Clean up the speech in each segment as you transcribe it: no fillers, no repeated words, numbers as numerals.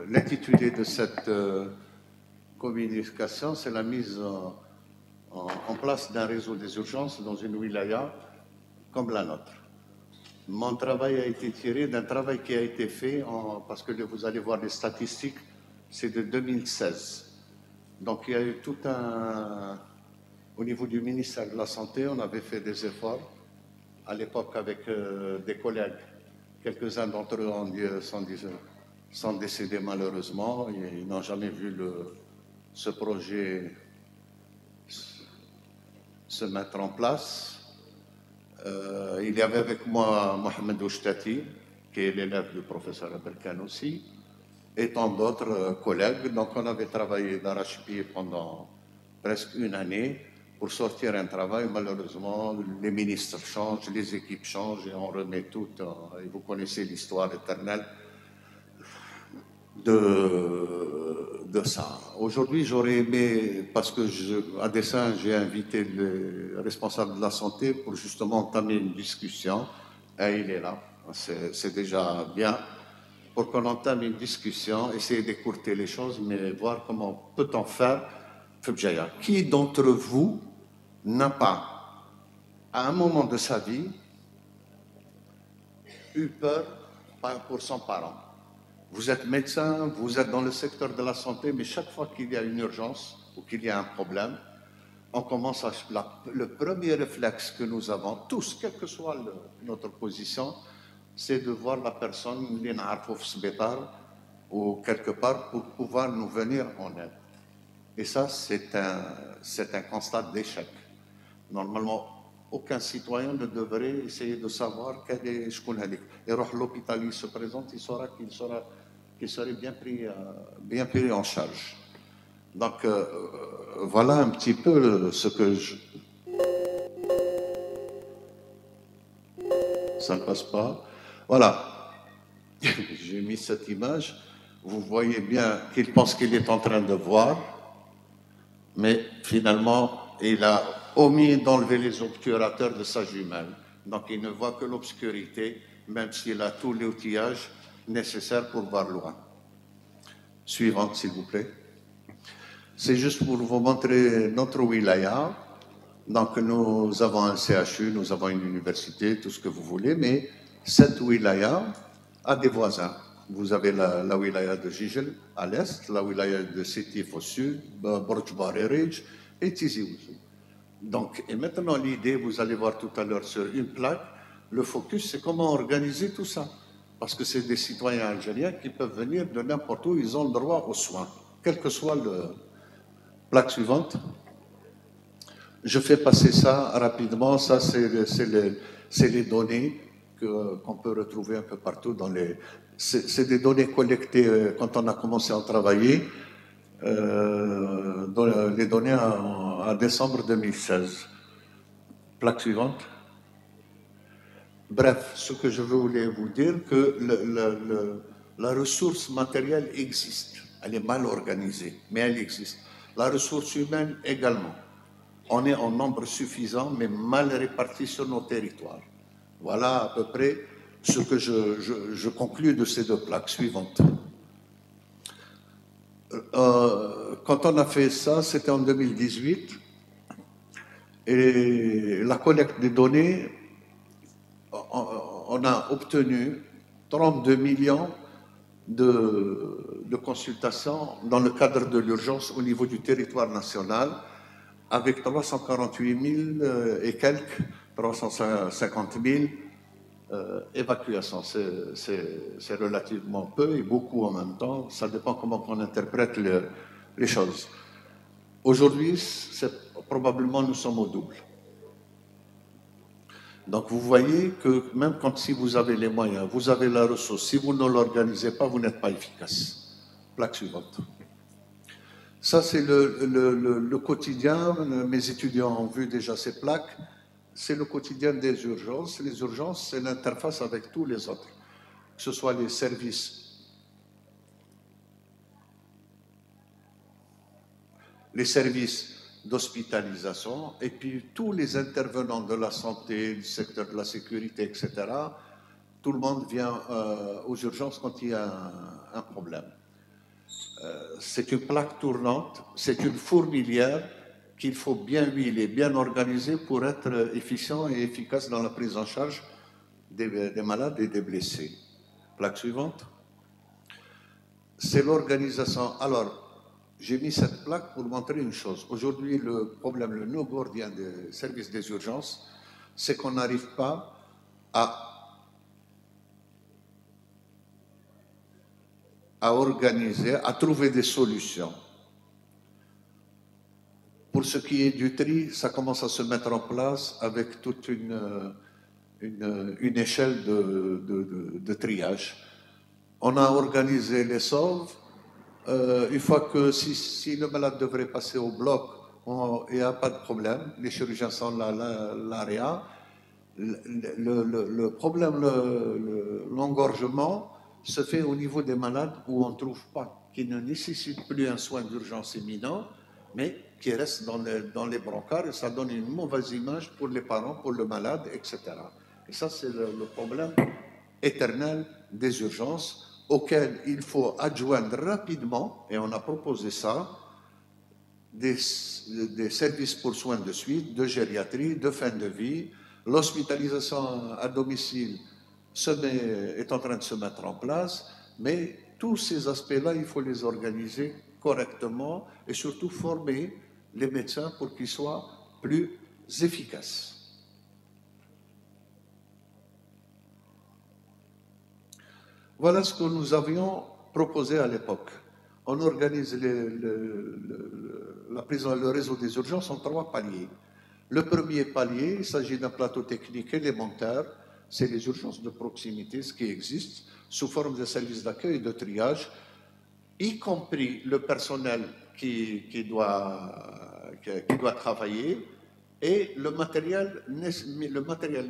L'intitulé de cette communication, c'est la mise en place d'un réseau des urgences dans une wilaya comme la nôtre. Mon travail a été tiré d'un travail qui a été fait, parce que vous allez voir les statistiques, c'est de 2016. Donc il y a eu tout un... Au niveau du ministère de la Santé, on avait fait des efforts à l'époque avec des collègues. Quelques-uns d'entre eux sont décédés malheureusement. Ils n'ont jamais vu ce projet se mettre en place. Il y avait avec moi Mohamed Oushtati, qui est l'élève du professeur Abelkan aussi, et tant d'autres collègues. Donc on avait travaillé d'arrache-pied pendant presque une année pour sortir un travail. Malheureusement, les ministres changent, les équipes changent et on remet tout. Et vous connaissez l'histoire éternelle de ça. Aujourd'hui, j'aurais aimé, parce que à dessein, j'ai invité le responsable de la santé pour justement entamer une discussion. Et il est là. C'est déjà bien pour qu'on entame une discussion, essayer d'écourter les choses, mais voir comment peut-on faire. Qui d'entre vous n'a pas, à un moment de sa vie, eu peur pour son parent? Vous êtes médecin, vous êtes dans le secteur de la santé, mais chaque fois qu'il y a une urgence ou qu'il y a un problème, on commence à... Le premier réflexe que nous avons, tous, quelle que soit notre position, c'est de voir la personne, ou quelque part, pour pouvoir nous venir en aide. Et ça, c'est un constat d'échec. Normalement, aucun citoyen ne devrait essayer de savoir quel est Shkounalik. Et l'hôpital, il se présente, il saura qu'il serait bien pris en charge. Donc, voilà un petit peu ce que je... Ça ne passe pas. Voilà. J'ai mis cette image. Vous voyez bien qu'il pense qu'il est en train de voir, mais finalement, il a omis d'enlever les obturateurs de sa jumelle. Donc, il ne voit que l'obscurité, même s'il a tout l'outillage nécessaire pour voir loin. Suivante, s'il vous plaît. C'est juste pour vous montrer notre wilaya. Donc, nous avons un CHU, nous avons une université, tout ce que vous voulez, mais cette wilaya a des voisins. Vous avez la wilaya de Jijel à l'est, la wilaya de Sétif au sud, Borj Baririj et Tizi Ouzou. Donc, et maintenant l'idée, vous allez voir tout à l'heure sur une plaque, le focus, c'est comment organiser tout ça. Parce que c'est des citoyens algériens qui peuvent venir de n'importe où, ils ont le droit aux soins, quel que soit le... Plaque suivante. Je fais passer ça rapidement. Ça, c'est les données qu'on peut retrouver un peu partout dans les... C'est des données collectées quand on a commencé à travailler, les données à décembre 2016. Plaque suivante. Bref, ce que je voulais vous dire, que la ressource matérielle existe. Elle est mal organisée, mais elle existe. La ressource humaine également. On est en nombre suffisant, mais mal réparti sur nos territoires. Voilà à peu près ce que je conclus de ces deux plaques suivantes. Quand on a fait ça, c'était en 2018, et la collecte des données, on a obtenu 32 millions de consultations dans le cadre de l'urgence au niveau du territoire national, avec 348 000 et quelques, 350 000 évacuations. C'est relativement peu et beaucoup en même temps. Ça dépend comment on interprète les choses. Aujourd'hui, probablement nous sommes au double. Donc vous voyez que même quand si vous avez les moyens, vous avez la ressource, si vous ne l'organisez pas, vous n'êtes pas efficace. Plaque suivante. Ça, c'est le quotidien. Mes étudiants ont vu déjà ces plaques. C'est le quotidien des urgences. Les urgences, c'est l'interface avec tous les autres, que ce soit les services d'hospitalisation et puis tous les intervenants de la santé, du secteur de la sécurité, etc., tout le monde vient aux urgences quand il y a un problème. C'est une plaque tournante, c'est une fourmilière qu'il faut bien huiler, bien organiser pour être efficient et efficace dans la prise en charge des malades et des blessés. Plaque suivante. C'est l'organisation. Alors, j'ai mis cette plaque pour montrer une chose. Aujourd'hui, le problème, le nœud gordien des services des urgences, c'est qu'on n'arrive pas à organiser, à trouver des solutions. Pour ce qui est du tri, ça commence à se mettre en place avec toute une échelle de triage. On a organisé les sauves. Une fois que si le malade devrait passer au bloc, il n'y a pas de problème. Les chirurgiens sont là, l'AREA. Le problème, l'engorgement se fait au niveau des malades où on ne trouve pas, qui ne nécessitent plus un soin d'urgence imminent, mais qui restent dans les brancards et ça donne une mauvaise image pour les parents, pour le malade, etc. Et ça, c'est le problème éternel des urgences auquel il faut adjoindre rapidement, et on a proposé ça, des services pour soins de suite, de gériatrie, de fin de vie. L'hospitalisation à domicile est en train de se mettre en place, mais tous ces aspects-là, il faut les organiser correctement et surtout former les médecins pour qu'ils soient plus efficaces. Voilà ce que nous avions proposé à l'époque. On organise le réseau des urgences en 3 paliers. Le premier palier, il s'agit d'un plateau technique élémentaire, c'est les urgences de proximité, ce qui existe, sous forme de services d'accueil et de triage, y compris le personnel qui doit travailler et le matériel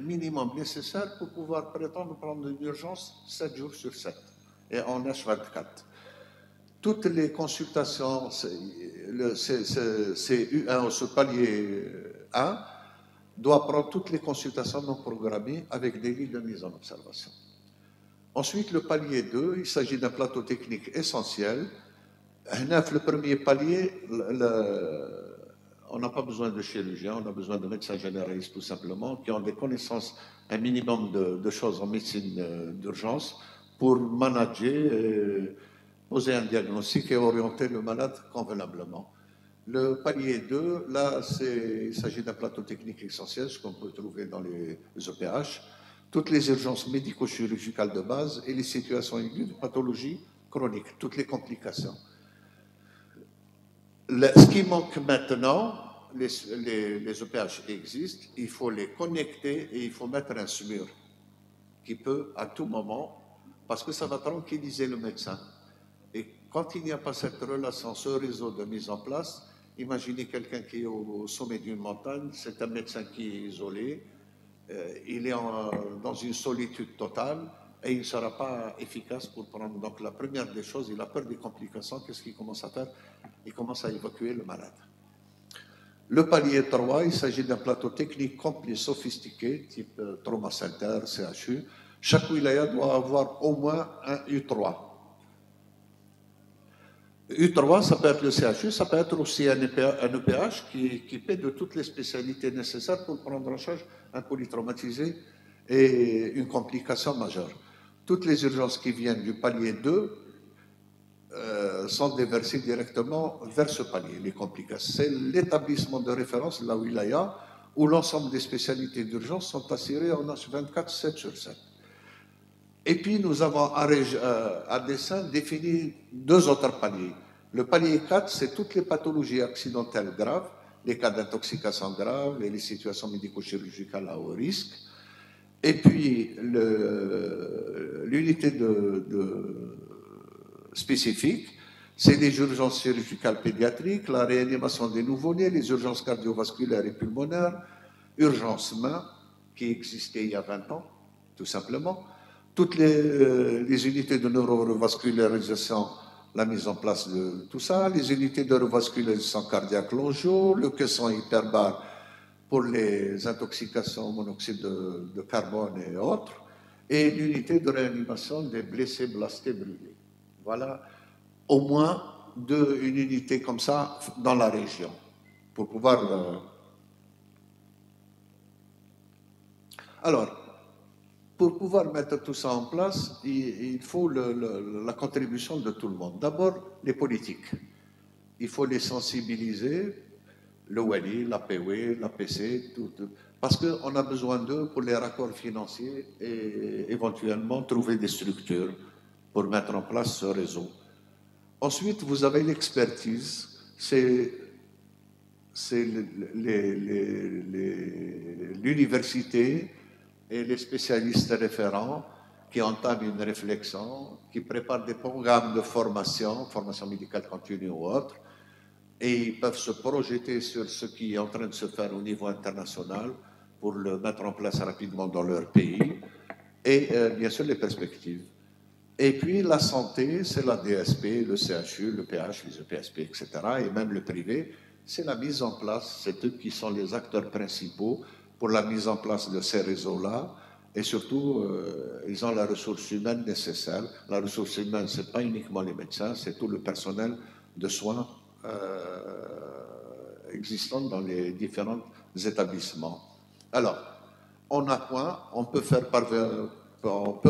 minimum nécessaire pour pouvoir prétendre prendre une urgence 7 jours sur 7 et en H24. Toutes les consultations, CU1, ce palier 1, doit prendre toutes les consultations non programmées avec des lits de mise en observation. Ensuite, le palier 2, il s'agit d'un plateau technique essentiel. Le premier palier, on n'a pas besoin de chirurgiens, on a besoin de médecins généralistes tout simplement, qui ont des connaissances, un minimum de choses en médecine d'urgence pour manager, poser un diagnostic et orienter le malade convenablement. Le palier 2, là, il s'agit d'un plateau technique essentiel, ce qu'on peut trouver dans les OPH, toutes les urgences médico-chirurgicales de base et les situations aiguës de pathologie chronique, toutes les complications. Ce qui manque maintenant, les OPH existent, il faut les connecter et il faut mettre un SMUR qui peut à tout moment, parce que ça va tranquilliser le médecin. Et quand il n'y a pas cette relation, ce réseau de mise en place, imaginez quelqu'un qui est au sommet d'une montagne, c'est un médecin qui est isolé, il est dans une solitude totale et il ne sera pas efficace pour prendre. Donc la première des choses, il a peur des complications, qu'est-ce qu'il commence à faire? Il commence à évacuer le malade. Le palier 3, il s'agit d'un plateau technique complet, sophistiqué, type trauma center, CHU. Chaque wilaya doit avoir au moins un U3. U3, ça peut être le CHU, ça peut être aussi un EPH qui paie de toutes les spécialités nécessaires pour prendre en charge un polytraumatisé et une complication majeure. Toutes les urgences qui viennent du palier 2 sont déversées directement vers ce palier, les complications. C'est l'établissement de référence, la wilaya, où l'ensemble des spécialités d'urgence sont assurées en H24, 7 sur 7. Et puis, nous avons à dessein défini 2 autres paliers. Le palier 4, c'est toutes les pathologies accidentelles graves, les cas d'intoxication grave, les situations médico-chirurgicales à haut risque. Et puis, l'unité spécifique, c'est les urgences chirurgicales pédiatriques, la réanimation des nouveau-nés, les urgences cardiovasculaires et pulmonaires, urgences mains, qui existaient il y a 20 ans, tout simplement. Toutes les unités de neurovascularisation, la mise en place de tout ça, les unités de revascularisation cardiaque longeau, le caisson hyperbare pour les intoxications au monoxyde de carbone et autres, et l'unité de réanimation des blessés, blastés, brûlés. Voilà au moins une unité comme ça dans la région pour pouvoir... Alors, pour pouvoir mettre tout ça en place, il faut la contribution de tout le monde. D'abord, les politiques. Il faut les sensibiliser, le WALI, l'APW, l'APC, tout, parce qu'on a besoin d'eux pour les raccords financiers et éventuellement trouver des structures pour mettre en place ce réseau. Ensuite, vous avez l'expertise, c'est l'université et les spécialistes référents qui entament une réflexion, qui préparent des programmes de formation, formation médicale continue ou autre, et ils peuvent se projeter sur ce qui est en train de se faire au niveau international pour le mettre en place rapidement dans leur pays, et bien sûr les perspectives. Et puis la santé, c'est la DSP, le CHU, le PH, les EPSP, etc., et même le privé, c'est la mise en place, c'est eux qui sont les acteurs principaux pour la mise en place de ces réseaux-là, et surtout, ils ont la ressource humaine nécessaire. La ressource humaine, ce n'est pas uniquement les médecins, c'est tout le personnel de soins existant dans les différents établissements. Alors, on appoint, on peut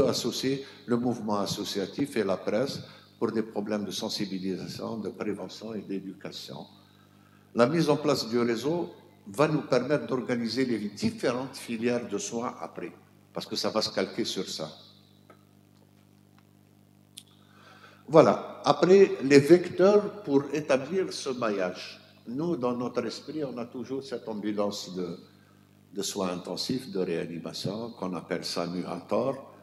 associer le mouvement associatif et la presse pour des problèmes de sensibilisation, de prévention et d'éducation. La mise en place du réseau va nous permettre d'organiser les différentes filières de soins après, parce que ça va se calquer sur ça. Voilà. Après, les vecteurs pour établir ce maillage. Nous, dans notre esprit, on a toujours cette ambulance de soins intensifs, de réanimation, qu'on appelle SAMU à tort.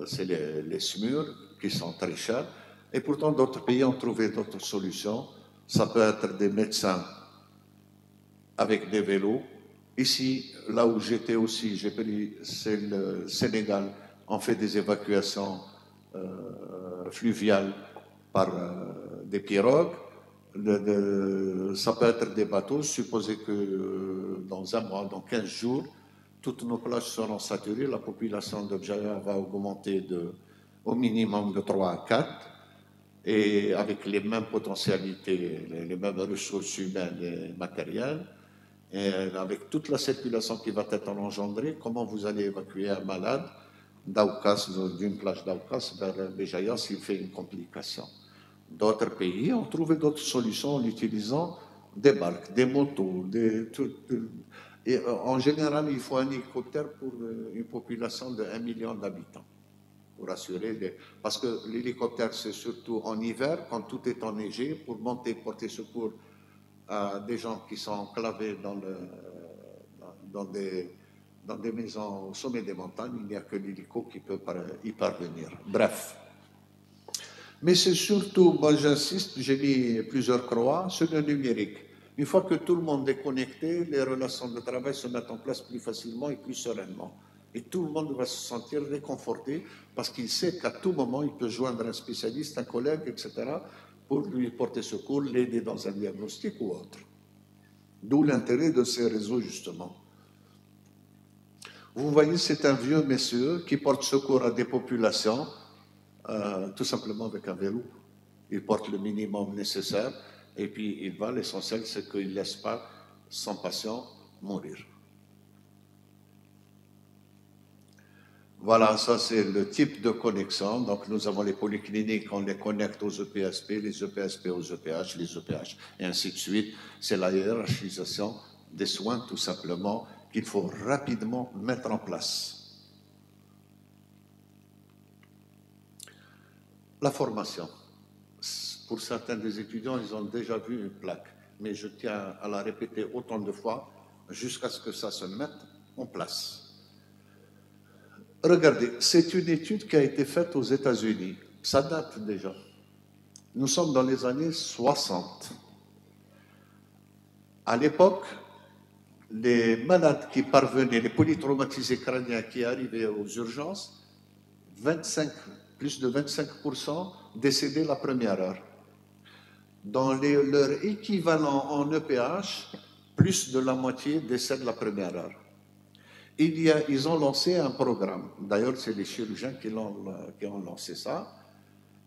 C'est les SMUR qui sont très chers. Et pourtant, d'autres pays ont trouvé d'autres solutions. Ça peut être des médecins avec des vélos. Ici, là où j'étais aussi, j'ai pris, c'est le Sénégal. On fait des évacuations fluviales par des pirogues. Ça peut être des bateaux. Supposez que dans un mois, dans 15 jours, toutes nos plages seront saturées. La population d'Objaya va augmenter au minimum de 3 à 4. Et avec les mêmes potentialités, les mêmes ressources humaines et matérielles, et avec toute la circulation qui va être engendrée, comment vous allez évacuer un malade d'Aoukas, d'une plage d'Aoukas vers Béjaïa s'il fait une complication? D'autres pays ont trouvé d'autres solutions en utilisant des barques, des motos, et en général, il faut un hélicoptère pour une population de 1 million d'habitants. Pour assurer parce que l'hélicoptère, c'est surtout en hiver, quand tout est enneigé, pour monter, porter secours à des gens qui sont enclavés dans des maisons au sommet des montagnes. Il n'y a que l'hélico qui peut y parvenir. Bref. Mais c'est surtout, moi j'insiste, j'ai mis plusieurs croix, sur le numérique. Une fois que tout le monde est connecté, les relations de travail se mettent en place plus facilement et plus sereinement. Et tout le monde va se sentir réconforté parce qu'il sait qu'à tout moment, il peut joindre un spécialiste, un collègue, etc., pour lui porter secours, l'aider dans un diagnostic ou autre. D'où l'intérêt de ces réseaux, justement. Vous voyez, c'est un vieux monsieur qui porte secours à des populations, tout simplement avec un vélo. Il porte le minimum nécessaire et puis il va. L'essentiel, c'est qu'il ne laisse pas son patient mourir. Voilà, ça c'est le type de connexion. Donc nous avons les polycliniques, on les connecte aux EPSP, les EPSP aux EPH, les EPH, et ainsi de suite. C'est la hiérarchisation des soins, tout simplement, qu'il faut rapidement mettre en place. La formation. Pour certains des étudiants, ils ont déjà vu une plaque, mais je tiens à la répéter autant de fois jusqu'à ce que ça se mette en place. Regardez, c'est une étude qui a été faite aux États-Unis. Ça date déjà. Nous sommes dans les années 60. À l'époque, les malades qui parvenaient, les polytraumatisés crâniens qui arrivaient aux urgences, plus de 25% décédaient la première heure. Dans leur équivalent en EPH, plus de la moitié décèdent la première heure. ils ont lancé un programme. D'ailleurs, c'est les chirurgiens qui ont lancé ça.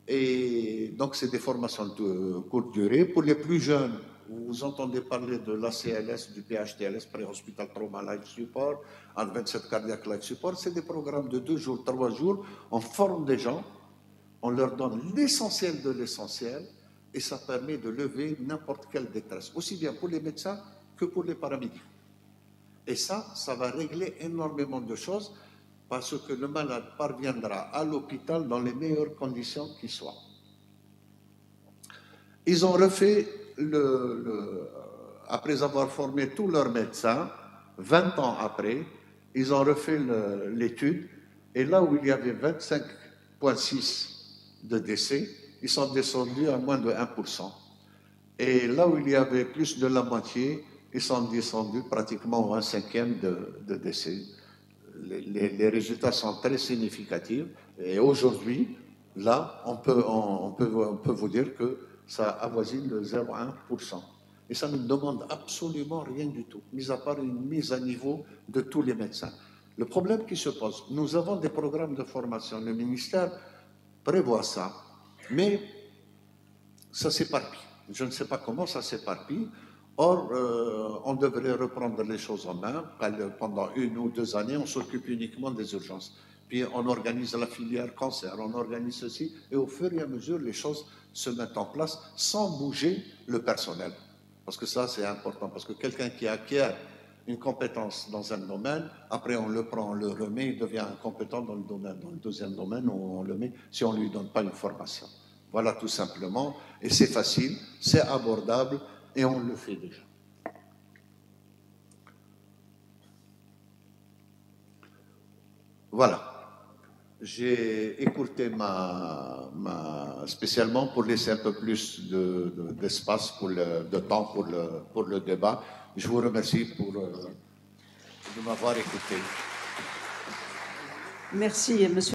Et donc, c'est des formations de courte durée. Pour les plus jeunes, vous entendez parler de l'ACLS, du PHTLS, Pré-Hospital Trauma Life Support, Advanced Cardiac Life Support. C'est des programmes de 2 jours, 3 jours. On forme des gens, on leur donne l'essentiel de l'essentiel, et ça permet de lever n'importe quelle détresse, aussi bien pour les médecins que pour les paramédicaux. Et ça va régler énormément de choses parce que le malade parviendra à l'hôpital dans les meilleures conditions qui soient. Ils ont refait, après avoir formé tous leurs médecins, 20 ans après, ils ont refait l'étude, et là où il y avait 25,6 de décès, ils sont descendus à moins de 1%. Et là où il y avait plus de la moitié, ils sont descendus pratiquement à 1/5 de décès. Les résultats sont très significatifs. Et aujourd'hui, là, on peut vous dire que ça avoisine le 0,1%. Et ça ne demande absolument rien du tout, mis à part une mise à niveau de tous les médecins. Le problème qui se pose, nous avons des programmes de formation. Le ministère prévoit ça, mais ça s'éparpille. Je ne sais pas comment ça s'éparpille. Or, on devrait reprendre les choses en main. Pendant 1 ou 2 années, on s'occupe uniquement des urgences. Puis on organise la filière cancer, on organise ceci, et au fur et à mesure, les choses se mettent en place sans bouger le personnel. Parce que ça, c'est important. Parce que quelqu'un qui acquiert une compétence dans un domaine, après on le prend, on le remet, il devient compétent dans le domaine. Dans le deuxième domaine, on le met si on ne lui donne pas une formation. Voilà, tout simplement. Et c'est facile, c'est abordable, et on le fait déjà. Voilà. J'ai écourté spécialement pour laisser un peu plus d'espace, de temps pour le débat. Je vous remercie de m'avoir écouté. Merci, monsieur.